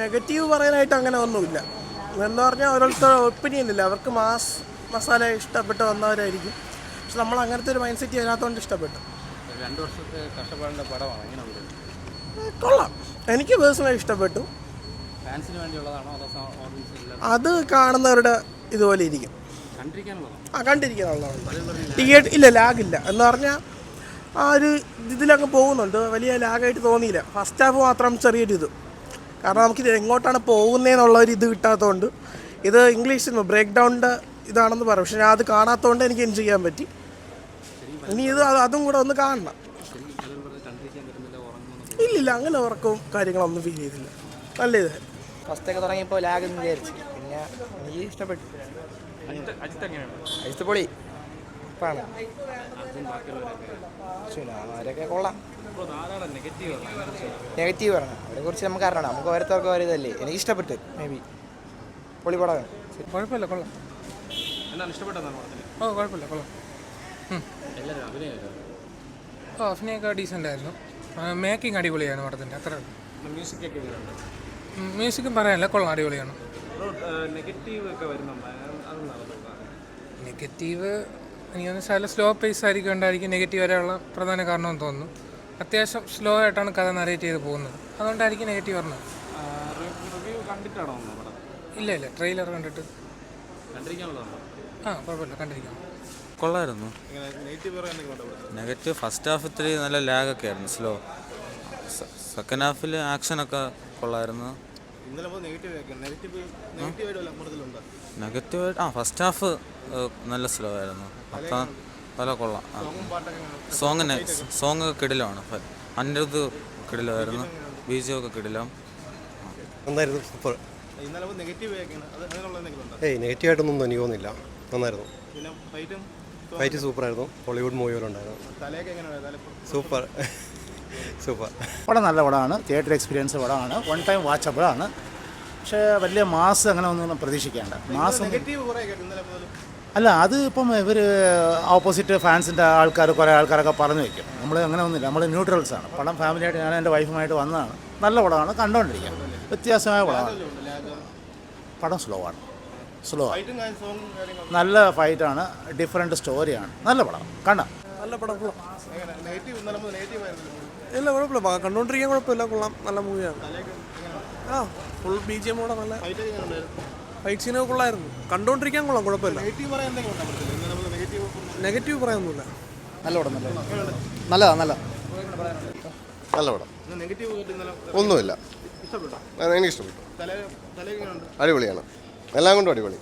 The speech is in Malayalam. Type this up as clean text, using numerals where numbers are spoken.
നെഗറ്റീവ് പറയാനായിട്ട് അങ്ങനെ ഒന്നുമില്ല. എന്ന് പറഞ്ഞാൽ ഓരോരുത്തർ ഒപ്പീനിയൻ ഇല്ല. അവർക്ക് മാസ് മസാല ഇഷ്ടപ്പെട്ട് വന്നവരായിരിക്കും. പക്ഷെ നമ്മൾ അങ്ങനത്തെ ഒരു മൈൻഡ് സെറ്റ് അതിനകത്തോണ്ട് ഇഷ്ടപ്പെട്ടു. 2 വർഷത്തെ കഷ്ടപ്പാടിൻ്റെ പടമാണ്. എങ്ങനെയുണ്ട്? കൊള്ളാം, എനിക്ക് പേഴ്സണലി ഇഷ്ടപ്പെട്ടു. ഫാൻസിന് വേണ്ടിയുള്ളതാണോ അതോ ഓഡിയൻസ്? അത് കാണുന്നവരുടെ ഇതുപോലെ ഇരിക്കും. കണ്ടിരിക്കാനുള്ളതാണ്. കണ്ടിരിക്കാനുള്ളതാണ്. ടിക്കറ്റ് ഇല്ല, ലാഗില്ല. എന്ന് പറഞ്ഞാൽ ആ ഒരു ഇതിലങ്ങ് പോകുന്നുണ്ട്. വലിയ ലാഗായിട്ട് തോന്നിയില്ല. ഫസ്റ്റ് ഹാഫ് മാത്രം ചെറിയൊരു ഇത്. കാരണം നമുക്കിത് എങ്ങോട്ടാണ് പോകുന്നതെന്നുള്ള ഒരു ഇത് കിട്ടാത്തതുകൊണ്ട്. ഇത് ഇംഗ്ലീഷ് ബ്രേക്ക് ഡൗണിൻ്റെ ഇതാണെന്ന് പറയും. പക്ഷെ ഞാൻ അത് കാണാത്തതുകൊണ്ട് എനിക്ക് എൻജോയ് ചെയ്യാൻ പറ്റി. ഇനി ഇത് അതും കൂടെ ഒന്ന് കാണണം. ഇല്ലില്ല, അങ്ങനെ ഉറക്കവും കാര്യങ്ങളൊന്നും ഫീൽ ചെയ്തില്ല. നല്ല ഇത് ഫസ്റ്റൊക്കെ തുടങ്ങിയപ്പോൾ ലാഗ് എന്ന് വിചാരിച്ചു. പിന്നെ എനിക്ക് ഇഷ്ടപ്പെട്ടു. അജിത്ത് പൊളി ഇപ്പാണ്. അവരൊക്കെ കൊള്ളാം. നെഗറ്റീവ് പറഞ്ഞു അവരെ കുറിച്ച് നമുക്ക് അറിയണം. നമുക്ക് ഓരോരുത്തർക്ക് ഓരോ ഇതല്ലേ. എനിക്ക് ഇഷ്ടപ്പെട്ടു. മേ ബി പൊളി പടമാണ്. കുഴപ്പമില്ല, കൊള്ളാം. ഓ കുഴപ്പമില്ല, കൊള്ളാം. ഓ അഭിനയൊക്കെ ഡീസൻ്റ് ആയിരുന്നു. മേക്കിംഗ് അടിപൊളിയാണ് പടത്തിൻ്റെ. അത്ര മ്യൂസിക്കും പറയാനില്ല, കൊള്ളാം, അടിപൊളിയാണ്. നെഗറ്റീവ് എനിക്ക് ശാല സ്ലോ പേസ് ആയിരിക്കും കൊണ്ടായിരിക്കും നെഗറ്റീവ് വരാനുള്ള പ്രധാന കാരണമെന്ന് തോന്നുന്നു. അത്യാവശ്യം സ്ലോ ആയിട്ടാണ് കഥ നറേറ്റ് ചെയ്ത് പോകുന്നത്. അതുകൊണ്ടായിരിക്കും നെഗറ്റീവ് പറഞ്ഞത്. ഇല്ല ട്രെയിലർ കണ്ടിട്ട് കുഴപ്പമില്ല, കണ്ടിരിക്കാം. കൊള്ളായിരുന്നു. നെഗറ്റീവ് ഫസ്റ്റ് ഹാഫ് ഇത്തിരി നല്ല ലാഗൊക്കെ ആയിരുന്നു, സ്ലോ. സെക്കൻഡ് ഹാഫിൽ ആക്ഷനൊക്കെ കൊള്ളായിരുന്നു. നെഗറ്റീവായിട്ട് ഫസ്റ്റ് ഹാഫ് നല്ല സ്ലോ ആയിരുന്നു. അപ്പം പല കൊള്ളാം. സോങ് ഒക്കെ കിടിലമാണ്. അനിരുദ്ധ് കിടിലമായിരുന്നു. ബീജം ഒക്കെ കിടിലം നന്നായിരുന്നു. സൂപ്പർ. നെഗറ്റീവായിട്ടൊന്നും എനിക്ക് തോന്നുന്നില്ല. നന്നായിരുന്നു. ഫൈറ്റ് സൂപ്പറായിരുന്നു. ഹോളിവുഡ് മൂവി പോലെ ഉണ്ടായിരുന്നു. സൂപ്പർ. പടം നല്ല പടമാണ്. തിയേറ്റർ എക്സ്പീരിയൻസ് പടമാണ്. 1 ടൈം വാച്ചബിളാണ്. പക്ഷേ വലിയ മാസ് അങ്ങനെ ഒന്നും പ്രതീക്ഷിക്കേണ്ട. മാസം അല്ല, അത് ഇപ്പം ഇവർ ഓപ്പോസിറ്റ് ഫാൻസിൻ്റെ ആൾക്കാർ കുറേ ആൾക്കാരൊക്കെ പറഞ്ഞു വയ്ക്കും. നമ്മൾ അങ്ങനെ ഒന്നുമില്ല. നമ്മൾ ന്യൂട്രൽസാണ്. പടം ഫാമിലിയായിട്ട് ഞാൻ എൻ്റെ വൈഫുമായിട്ട് വന്നതാണ്. നല്ല പടമാണ്, കണ്ടുകൊണ്ടിരിക്കാം. വ്യത്യാസമായ പടമാണ്. പടം സ്ലോ ആണ്. നല്ല ഫൈറ്റാണ്. ഡിഫറെൻറ്റ് സ്റ്റോറിയാണ്. നല്ല പടം. കണ്ടാം. നല്ല പടം. ഇല്ല, കുഴപ്പമില്ല, കണ്ടുകൊണ്ടിരിക്കാൻ കുഴപ്പമില്ല. കൊള്ളാം, നല്ല മൂവിയാണ്. ഫുൾ BGM കൂടെ നല്ല ഫൈറ്റ് സീനൊക്കെ കൊള്ളായിരുന്നു. കണ്ടുകൊണ്ടിരിക്കാൻ കൊള്ളാം, കുഴപ്പമില്ല. നെഗറ്റീവ് പറയാനൊന്നുമില്ല. നല്ല പടം. നല്ല പടം. ഒന്നുമില്ല. എനിക്ക് ഇഷ്ടപ്പെട്ടു. അടിപൊളിയാണ്. എല്ലാം കൊണ്ടും അടിപൊളി.